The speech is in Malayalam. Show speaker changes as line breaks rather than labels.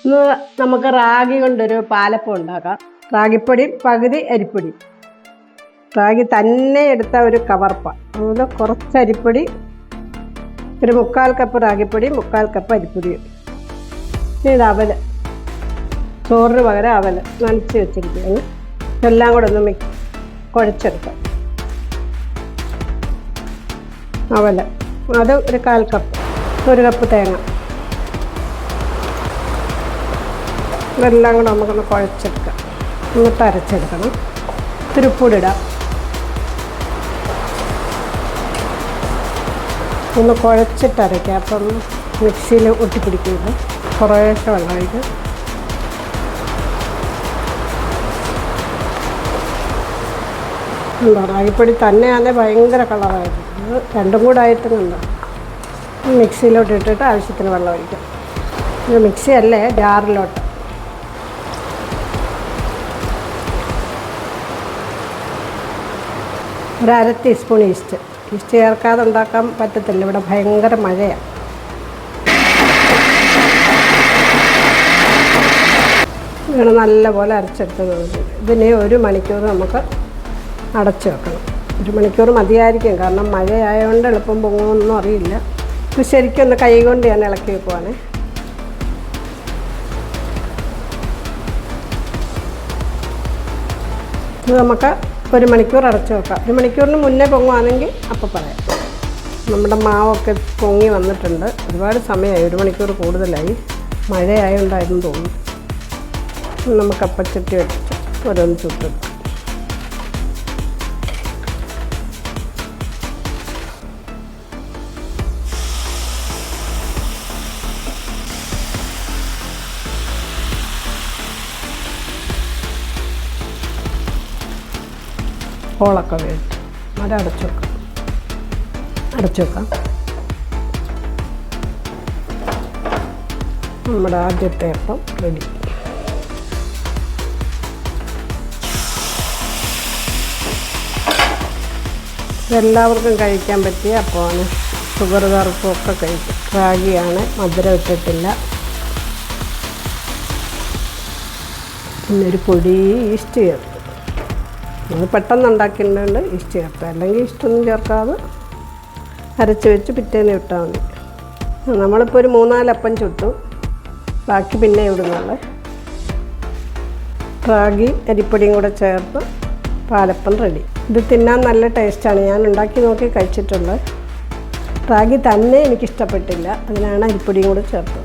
ഇന്ന് നമുക്ക് റാഗി കൊണ്ടൊരു പാലപ്പം ഉണ്ടാക്കാം. റാഗിപ്പൊടി പകുതി അരിപ്പൊടി, റാഗി തന്നെ എടുത്ത ഒരു കവർപ്പ, അതുപോലെ കുറച്ച് അരിപ്പൊടി, ഒരു 3/4 കപ്പ് റാഗിപ്പൊടി, 3/4 കപ്പ് അരിപ്പൊടി. ഇത് അവൽ, ചോറിന് പകരം അവൽ നനച്ച് വെച്ചിരിക്കുകയാണ്. ഇതെല്ലാം കൂടെ ഒന്ന് കുഴച്ചെടുക്കാം. അവൽ അത് ഒരു 1/4 കപ്പ്, 1 കപ്പ് തേങ്ങ, ഇതെല്ലാം കൂടെ നമുക്കൊന്ന് കുഴച്ചെടുക്കാം. എന്നിട്ട് അരച്ചെടുക്കണം. തിരുപ്പൂടിടാം. ഒന്ന് കുഴച്ചിട്ട് അരയ്ക്കാം. അപ്പം മിക്സിയിൽ ഒട്ടിപ്പിടിക്കില്ല. കുറേശ്ശെ വെള്ളം ഒഴിക്കും. ഉണ്ടോ, റാഗിപ്പൊടി തന്നെയാണെ ഭയങ്കര കളറായിരുന്നു. അത് രണ്ടും കൂടെ ആയിട്ടുണ്ടോ. മിക്സിയിലോട്ട് ഇട്ടിട്ട് ആവശ്യത്തിന് വെള്ളം ഒഴിക്കാം. ഇത് മിക്സി അല്ലേ, ജാറിലോട്ട്. ഒരു 1/2 ടീസ്പൂൺ ഈസ്റ്റ് ചേർക്കാതെ ഉണ്ടാക്കാൻ പറ്റത്തില്ല, ഇവിടെ ഭയങ്കര മഴയാണ്. ഇങ്ങനെ നല്ലപോലെ അരച്ചെടുത്തത്. ഇതിനെ 1 മണിക്കൂർ നമുക്ക് അടച്ചു വെക്കണം. 1 മണിക്കൂർ മതിയായിരിക്കും, കാരണം മഴയായതുകൊണ്ട് എളുപ്പം പൊങ്ങുമൊന്നും അറിയില്ല. ഇത് ശരിക്കും ഒന്ന് കൈ കൊണ്ട് ഞാൻ ഇളക്കി വെക്കുവാണ്. ഇത് നമുക്ക് 1 മണിക്കൂർ അടച്ചു വെക്കാം. 1 മണിക്കൂറിന് മുന്നേ പൊങ്ങുവാണെങ്കിൽ അപ്പോൾ പറയാം. നമ്മുടെ മാവൊക്കെ പൊങ്ങി വന്നിട്ടുണ്ട്. ഒരുപാട് സമയമായി, 1 മണിക്കൂർ കൂടുതലായി. മഴയായതുകൊണ്ടായിരുന്നു തോന്നുന്നു. നമുക്ക് അപ്പച്ചട്ടി വെച്ചിട്ട് ഓരോന്ന് ചുട്ടെടുക്കാം. ഹോളൊക്കെ വേവിച്ച് അത് അടച്ചു വെക്കാം. നമ്മുടെ ആദ്യത്തെ അപ്പം റെഡി. ഇതെല്ലാവർക്കും കഴിക്കാൻ പറ്റിയ അപ്പമാണ്. ഷുഗറുകാർക്കും ഒക്കെ കഴിക്കും. റാഗിയാണ്, മധുരം ഇട്ടിട്ടില്ല. പിന്നൊരു പൊടി ഈസ്റ്റ് ചേർത്ത്. അത് പെട്ടെന്ന് ഉണ്ടാക്കിയിട്ടുണ്ട്. ഈസ്റ്റ് ചേർത്ത്, അല്ലെങ്കിൽ ഈസ്റ്റൊന്നും ചേർക്കാതെ അരച്ച് വെച്ച് പിറ്റേന്ന് ഇട്ടാൽ മതി. നമ്മളിപ്പോൾ ഒരു 3-4 അപ്പം ചുട്ടു. ബാക്കി പിന്നെ ഇടുന്നുള്ളൂ. റാഗി അരിപ്പൊടിയും കൂടെ ചേർത്ത് പാലപ്പം റെഡി. ഇത് തിന്നാൻ നല്ല ടേസ്റ്റാണ്. ഞാൻ ഉണ്ടാക്കി നോക്കി കഴിച്ചിട്ടുണ്ട്. റാഗി തന്നെ എനിക്കിഷ്ടപ്പെട്ടില്ല, അതിനാണ് അരിപ്പൊടിയും കൂടെ ചേർത്തത്.